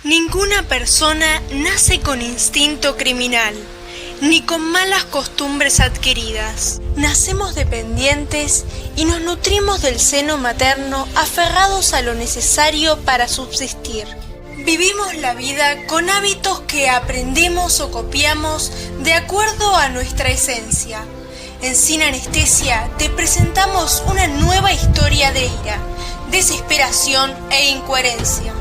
Ninguna persona nace con instinto criminal, ni con malas costumbres adquiridas. Nacemos dependientes y nos nutrimos del seno materno aferrados a lo necesario para subsistir. Vivimos la vida con hábitos que aprendemos o copiamos de acuerdo a nuestra esencia. En Sin Anestesia te presentamos una nueva historia de ira, desesperación e incoherencia.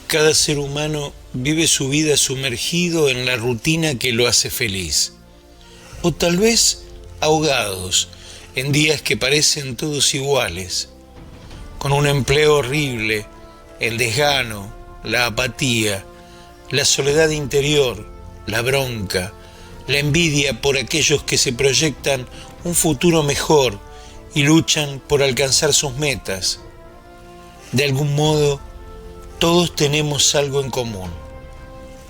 Cada ser humano vive su vida sumergido en la rutina que lo hace feliz. O tal vez ahogados en días que parecen todos iguales, con un empleo horrible, el desgano, la apatía, la soledad interior, la bronca, la envidia por aquellos que se proyectan un futuro mejor y luchan por alcanzar sus metas. De algún modo, todos tenemos algo en común.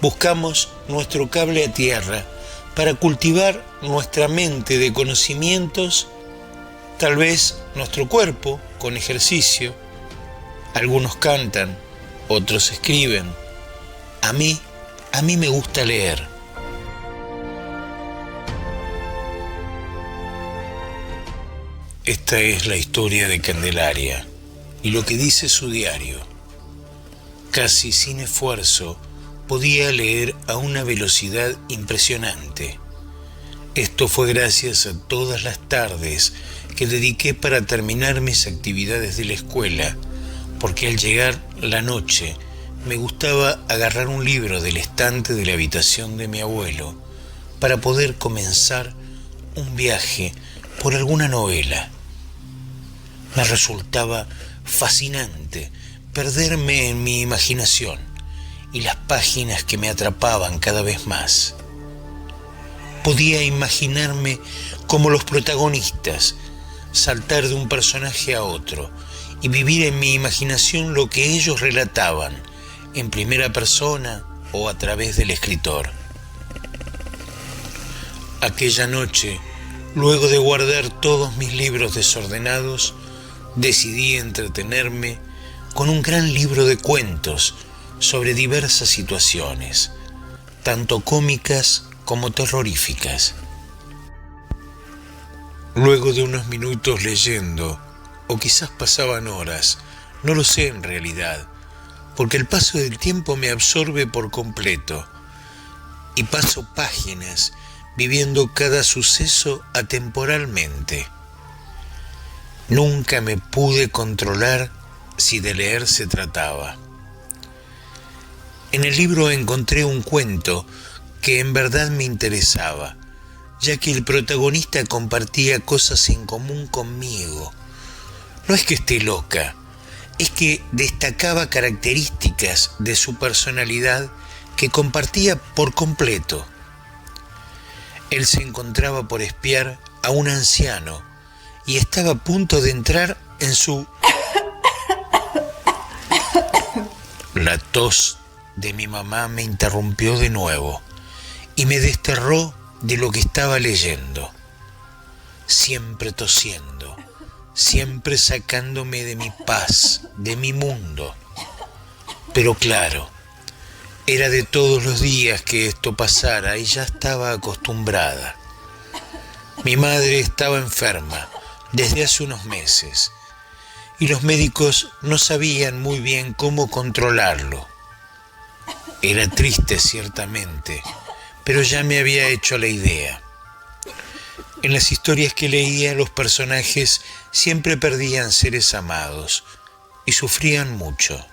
Buscamos nuestro cable a tierra para cultivar nuestra mente de conocimientos, tal vez nuestro cuerpo con ejercicio. Algunos cantan, otros escriben. A mí me gusta leer. Esta es la historia de Candelaria y lo que dice su diario. Casi sin esfuerzo, podía leer a una velocidad impresionante. Esto fue gracias a todas las tardes que dediqué para terminar mis actividades de la escuela, porque al llegar la noche me gustaba agarrar un libro del estante de la habitación de mi abuelo para poder comenzar un viaje por alguna novela. Me resultaba fascinante perderme en mi imaginación y las páginas que me atrapaban cada vez más. Podía imaginarme como los protagonistas, saltar de un personaje a otro y vivir en mi imaginación lo que ellos relataban, en primera persona o a través del escritor. Aquella noche, luego de guardar todos mis libros desordenados, decidí entretenerme con un gran libro de cuentos sobre diversas situaciones, tanto cómicas como terroríficas. Luego de unos minutos leyendo, o quizás pasaban horas, no lo sé en realidad, porque el paso del tiempo me absorbe por completo, y paso páginas viviendo cada suceso atemporalmente. Nunca me pude controlar si de leer se trataba. En el libro encontré un cuento que en verdad me interesaba, ya que el protagonista compartía cosas en común conmigo. No es que esté loca, es que destacaba características de su personalidad que compartía por completo. Él se encontraba por espiar a un anciano y estaba a punto de entrar en su... La tos de mi mamá me interrumpió de nuevo y me desterró de lo que estaba leyendo. Siempre tosiendo, siempre sacándome de mi paz, de mi mundo. Pero claro, era de todos los días que esto pasara y ya estaba acostumbrada. Mi madre estaba enferma desde hace unos meses y los médicos no sabían muy bien cómo controlarlo. Era triste, ciertamente, pero ya me había hecho la idea. En las historias que leía, los personajes siempre perdían seres amados y sufrían mucho.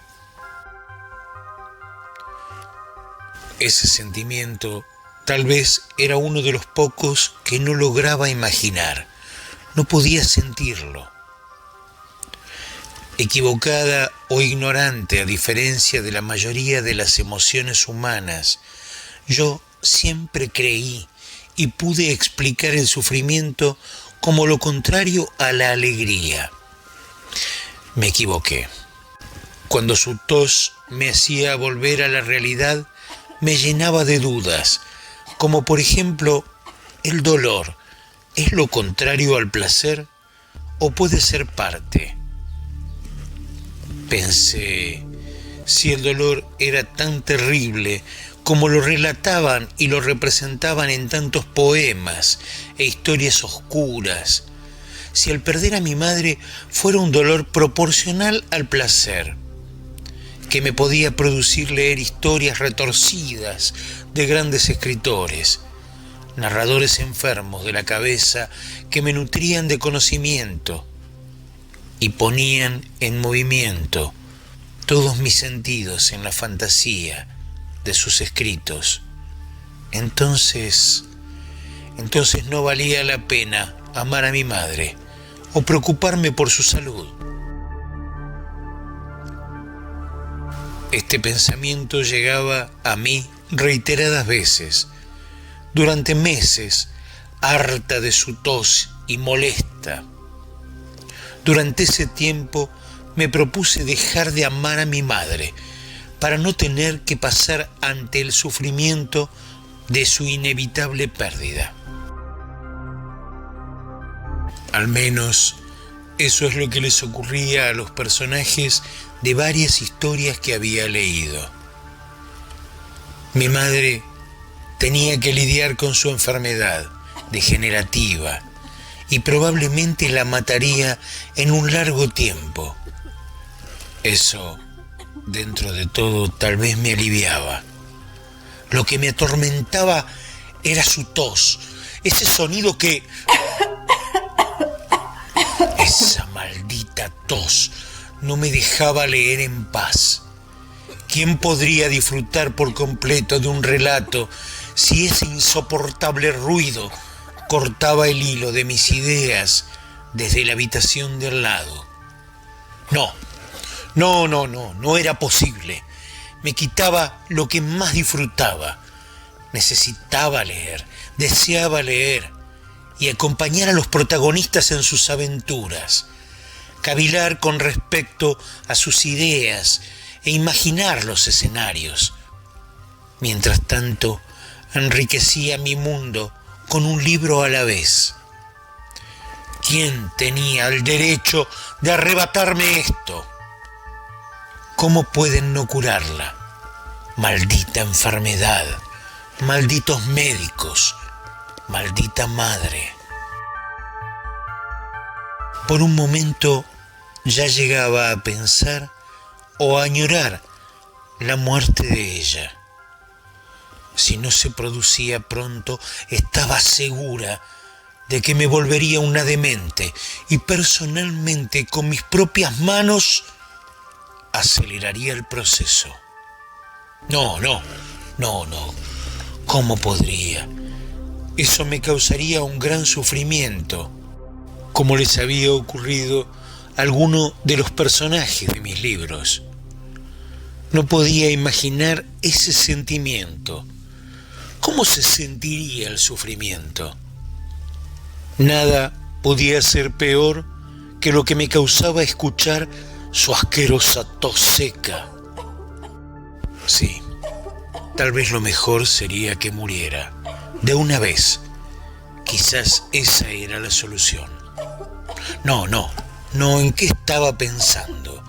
Ese sentimiento tal vez era uno de los pocos que no lograba imaginar, no podía sentirlo. Equivocada o ignorante, a diferencia de la mayoría de las emociones humanas, yo siempre creí y pude explicar el sufrimiento como lo contrario a la alegría. Me equivoqué. Cuando su tos me hacía volver a la realidad, me llenaba de dudas, como por ejemplo, ¿el dolor es lo contrario al placer o puede ser parte? Pensé, si el dolor era tan terrible como lo relataban y lo representaban en tantos poemas e historias oscuras, si el perder a mi madre fuera un dolor proporcional al placer, que me podía producir leer historias retorcidas de grandes escritores, narradores enfermos de la cabeza que me nutrían de conocimiento y ponían en movimiento todos mis sentidos en la fantasía de sus escritos. Entonces no valía la pena amar a mi madre o preocuparme por su salud. Este pensamiento llegaba a mí reiteradas veces, durante meses, harta de su tos y molesta. Durante ese tiempo me propuse dejar de amar a mi madre para no tener que pasar ante el sufrimiento de su inevitable pérdida. Al menos eso es lo que les ocurría a los personajes de varias historias que había leído. Mi madre tenía que lidiar con su enfermedad degenerativa y probablemente la mataría en un largo tiempo. Eso, dentro de todo, tal vez me aliviaba. Lo que me atormentaba era su tos, ese sonido que... Esa maldita tos no me dejaba leer en paz. ¿Quién podría disfrutar por completo de un relato si ese insoportable ruido cortaba el hilo de mis ideas desde la habitación de al lado? No era posible. Me quitaba lo que más disfrutaba. Necesitaba leer, deseaba leer y acompañar a los protagonistas en sus aventuras, cavilar con respecto a sus ideas e imaginar los escenarios. Mientras tanto, enriquecía mi mundo con un libro a la vez. ¿Quién tenía el derecho de arrebatarme esto? ¿Cómo pueden no curarla? Maldita enfermedad, malditos médicos, maldita madre. Por un momento ya llegaba a pensar o a añorar la muerte de ella. Si no se producía pronto, estaba segura de que me volvería una demente y personalmente, con mis propias manos, aceleraría el proceso. No. ¿Cómo podría? Eso me causaría un gran sufrimiento, como les había ocurrido a alguno de los personajes de mis libros. No podía imaginar ese sentimiento. ¿Cómo se sentiría el sufrimiento? Nada podía ser peor que lo que me causaba escuchar su asquerosa tos seca. Sí, tal vez lo mejor sería que muriera de una vez. Quizás esa era la solución. No, ¿en qué estaba pensando?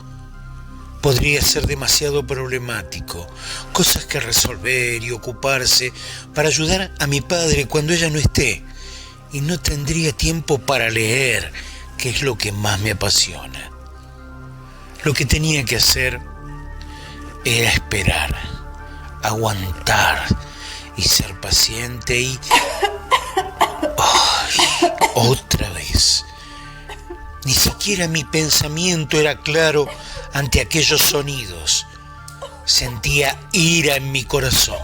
Podría ser demasiado problemático, cosas que resolver y ocuparse para ayudar a mi padre cuando ella no esté, y no tendría tiempo para leer, que es lo que más me apasiona. Lo que tenía que hacer era esperar, aguantar y ser paciente y... ¡Ay! Otra vez. Ni siquiera mi pensamiento era claro ante aquellos sonidos. Sentía ira en mi corazón.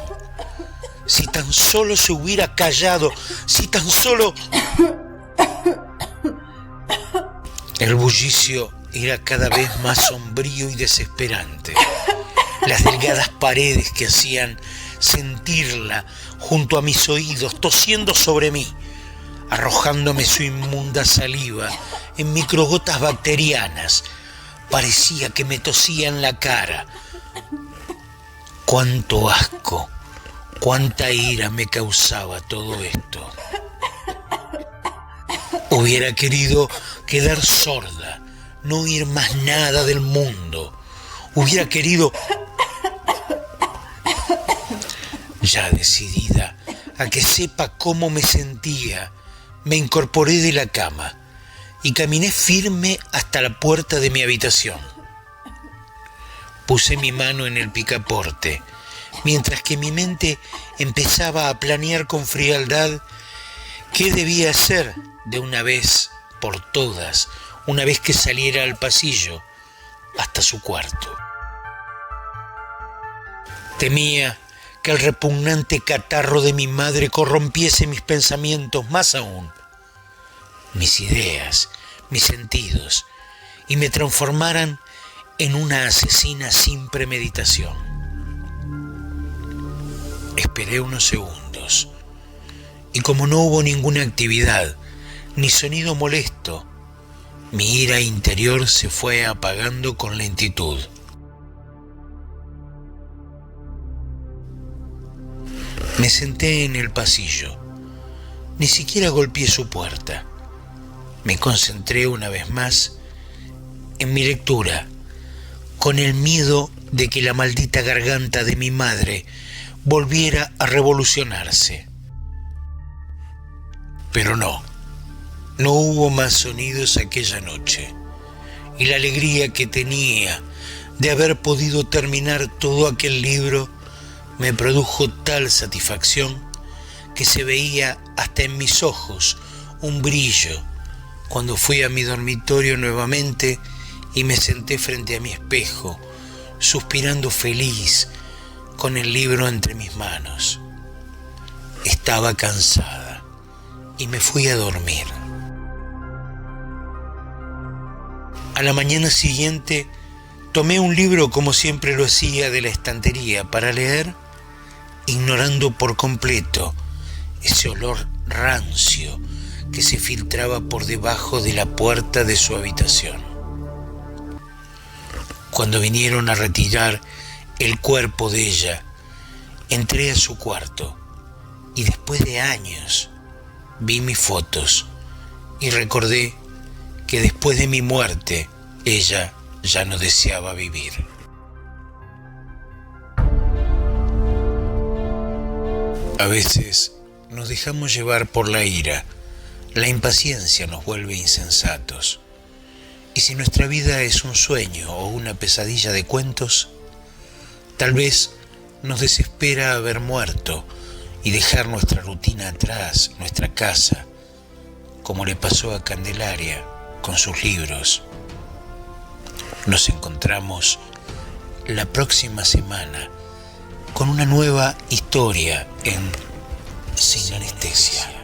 Si tan solo se hubiera callado, si tan solo... El bullicio era cada vez más sombrío y desesperante. Las delgadas paredes que hacían sentirla junto a mis oídos, tosiendo sobre mí, arrojándome su inmunda saliva en microgotas bacterianas. Parecía que me tosía en la cara. ¡Cuánto asco! Cuánta ira me causaba todo esto. Hubiera querido quedar sorda, no oír más nada del mundo. Hubiera querido... Ya decidida a que sepa cómo me sentía, me incorporé de la cama y caminé firme hasta la puerta de mi habitación. Puse mi mano en el picaporte, mientras que mi mente empezaba a planear con frialdad qué debía hacer de una vez por todas, una vez que saliera al pasillo hasta su cuarto. Temía que el repugnante catarro de mi madre corrompiese mis pensamientos más aún, mis ideas, mis sentidos, y me transformaran en una asesina sin premeditación. Esperé unos segundos, y como no hubo ninguna actividad, ni sonido molesto, mi ira interior se fue apagando con lentitud. Me senté en el pasillo. Ni siquiera golpeé su puerta. Me concentré una vez más en mi lectura, con el miedo de que la maldita garganta de mi madre volviera a revolucionarse. Pero no hubo más sonidos aquella noche, y la alegría que tenía de haber podido terminar todo aquel libro me produjo tal satisfacción que se veía hasta en mis ojos un brillo cuando fui a mi dormitorio nuevamente y me senté frente a mi espejo, suspirando feliz con el libro entre mis manos. Estaba cansada y me fui a dormir. A la mañana siguiente tomé un libro como siempre lo hacía de la estantería para leer, ignorando por completo ese olor rancio que se filtraba por debajo de la puerta de su habitación. Cuando vinieron a retirar el cuerpo de ella, entré a su cuarto y después de años vi mis fotos y recordé que después de mi muerte ella ya no deseaba vivir. A veces nos dejamos llevar por la ira, la impaciencia nos vuelve insensatos. Y si nuestra vida es un sueño o una pesadilla de cuentos, tal vez nos desespera haber muerto y dejar nuestra rutina atrás, nuestra casa, como le pasó a Candelaria con sus libros. Nos encontramos la próxima semana con una nueva historia en Sin Anestesia.